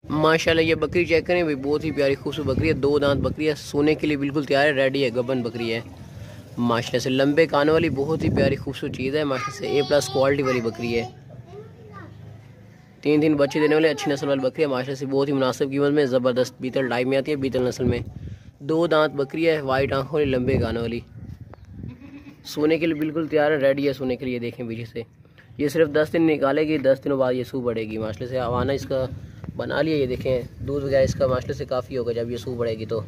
माशाल्लाह ये बकरी चेक करें भाई, बहुत ही प्यारी खूबसूरत बकरी है। 2 दांत बकरी है, सोने के लिए बिल्कुल तैयार है, रेडी है, गबन बकरी है माशाल्लाह से। लंबे कानों वाली बहुत ही प्यारी खूबसूरत चीज़ है माशाल्लाह से। A+ क्वालिटी वाली बकरी है। 3 बच्चे देने वाले अच्छी नस्ल वाली बकरी है माशाल्लाह से। बहुत ही मुनासिब कीमत में, ज़बरदस्त बीतल टाइप में आती है, बीतल नस्ल में। 2 दांत बकरी है, वाइट आंखों वाली, लंबे कानों वाली, सोने के लिए बिल्कुल तैयार है, रेडी है सोने के लिए। देखें पीछे से, ये सिर्फ 10 दिन निकालेगी, 10 दिनों बाद ये सूह बढ़ेगी माशाल्लाह से। हवाना इसका बना लिया, ये देखें दूध वगैरह इसका माशाल्लाह से काफ़ी होगा जब ये सूह बढ़ेगी तो।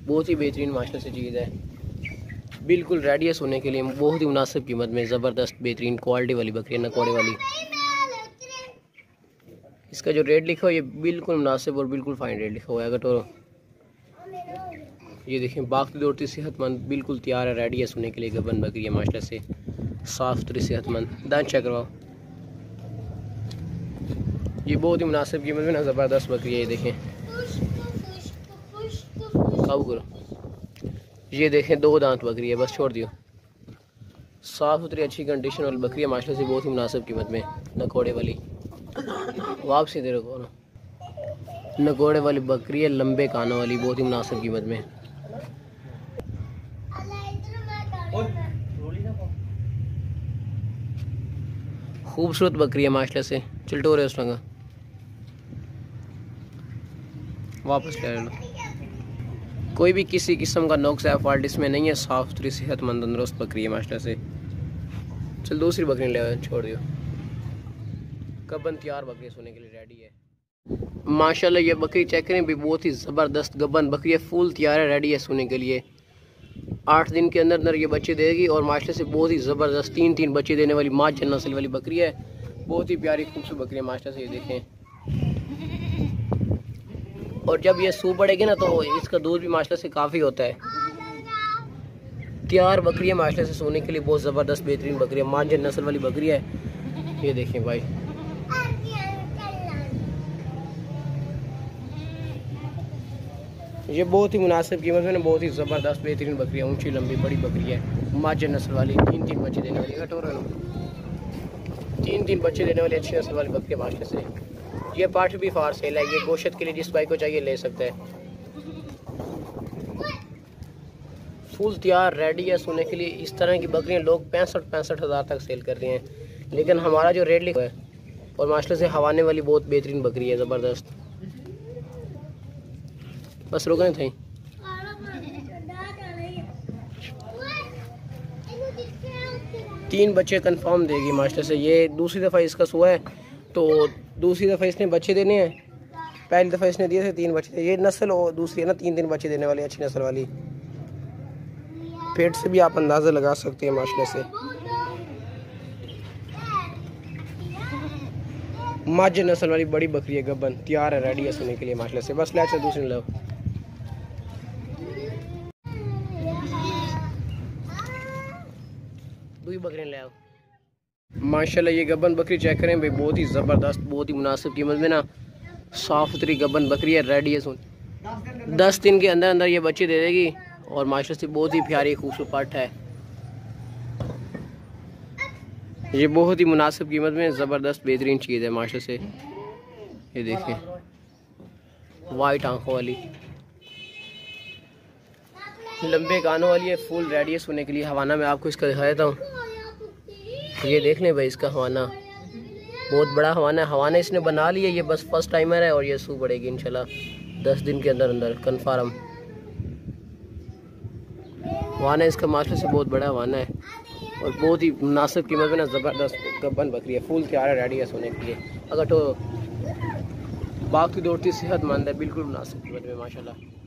बहुत ही बेहतरीन माशाल्लाह से चीज़ है, बिल्कुल रेडी है सोने के लिए, बहुत ही मुनासिब कीमत में, ज़बरदस्त बेहतरीन क्वालिटी वाली बकरी है, नकोड़े वाली। इसका जो रेट लिखा हुआ है ये बिल्कुल मुनासिब और बिल्कुल फाइन रेट लिखा हुआ है। अगर तो ये देखें बाकी दौड़ती सेहतमंद, बिल्कुल तैयार है, रेडी है सोने के लिए, गबन बकरी है माशाल्लाह से, साफ़ सुथरी सेहतमंद। दांत चेक करवाओ, ये बहुत ही मुनासिब कीमत में ना, ज़बरदस्त बकरी है। ये देखें, काबू करो, ये देखें 2 दांत बकरी है, बस छोड़ दियो। साफ़ सुथरी अच्छी कंडीशन वाली बकरी है माशाल्लाह से, बहुत ही मुनासिब कीमत में, नकोड़े वाली। वापसी दे रखो ना, नकोड़े वाली बकरी है, लंबे कानों वाली, बहुत ही मुनासिब कीमत में। खूबसूरत बकरी है माशाल्लाह से। चिल्टो रहे उसका वापस ले लो। कोई भी किसी किस्म का नुक्स है फॉल्ट इसमें नहीं है, साफ़ सुथरी सेहतमंद तंदुरुस्त बकरी है माशाल्लाह से। चल दूसरी बकरी ले छोड़ दियो, गबन तैयार बकरी सोने के लिए रेडी है माशाल्लाह। ये बकरी चेक करें भी, बहुत ही ज़बरदस्त गबन बकरी है, फुल तैयार है, रेडी है सोने के लिए। 8 दिन के अंदर अंदर ये बच्चे देगी और माशाल्लाह से बहुत ही ज़बरदस्त 3 बच्चे देने वाली माँ नस्ल वाली बकरी है। बहुत ही प्यारी खूबसूरत बकरी है माशाल्लाह से। ये देखें, और जब ये सूह बढ़ेगी ना तो इसका दूध भी माशाल्लाह से काफ़ी होता है। तैयार बकरी है माशाल्लाह से सोने के लिए, बहुत ज़बरदस्त बेहतरीन बकरी है, माँ नस्ल वाली बकरी है। ये देखें भाई, ये बहुत ही मुनासिब कीमत में ना, बहुत ही ज़बरदस्त बेहतरीन बकरी है, ऊंची लंबी बड़ी बकरी है, माज नस्ल वाली, 3 बच्चे देने वाली, 3 बच्चे देने वाली अच्छी नस्ल वाली बकरी है माशाल्लाह से। ये पाठ भी फार सेल है, ये गोश्त के लिए जिस भाई को चाहिए ले सकता है। फुल तैयार रेडी है सोने के लिए। इस तरह की बकरियां लोग 65 हज़ार तक सेल कर रहे हैं, लेकिन हमारा जो रेट लिखा है, और माशाल्लाह से हवाने वाली बहुत बेहतरीन बकरी है, ज़बरदस्त। बस रुकने थे। तीन बच्चे कंफर्म देगी मास्टर से। ये दूसरी दफ़ा इसका हुआ है, तो दूसरी दफ़ा इसने बच्चे देने हैं। पहली दफ़ा इसने दिए थे 3 बच्चे थे। ये नस्ल और दूसरी है ना, 3 बच्चे देने वाली अच्छी नस्ल वाली। पेट से भी आप अंदाज़ा लगा सकते हैं माशाल्लाह से। माज नस्ल वाली बड़ी बकरी है, गब्बन तैयार है, रेडी है सोने के लिए माशाल्लाह से। बस ले चल दूसरी लो। दूसरी बकरी ले आओ माशाल्लाह। ये गब्बन बकरी चेक करें भाई, बहुत ही ज़बरदस्त, बहुत ही मुनासिब कीमत में ना, साफ़ सुथरी गब्बन बकरी है, रेडी है सोने। 10 दिन के अंदर अंदर ये बच्चे दे देगी और माशाल्लाह से बहुत ही प्यारी खूबसूरत पट है। ये बहुत ही मुनासिब कीमत में ज़बरदस्त बेहतरीन चीज़ है माशाल्लाह से। ये देखें, वाइट आंखों वाली, लंबे कानों वाली है, फुल रेडी है सोने के लिए। हवाना में आपको इसका दिखा देता हूँ। ये देख लें भाई, इसका हवाना बहुत बड़ा हवाना है। हवाना इसने बना लिया, ये बस फर्स्ट टाइमर है और ये सूह बढ़ेगी इंशाल्लाह 10 दिन के अंदर अंदर कन्फर्म। हवाना इसका माशाल्लाह से बहुत बड़ा हवाना है और बहुत ही मुनासिब कीमत में ना, ज़बरदस्त गब्बन बकरी है, फुल तैयार है, रेडी है सोने के लिए। अगर तो बाकी दौड़ती सेहतमंद है, बिल्कुल मुनासिब कीमत में माशाल्लाह।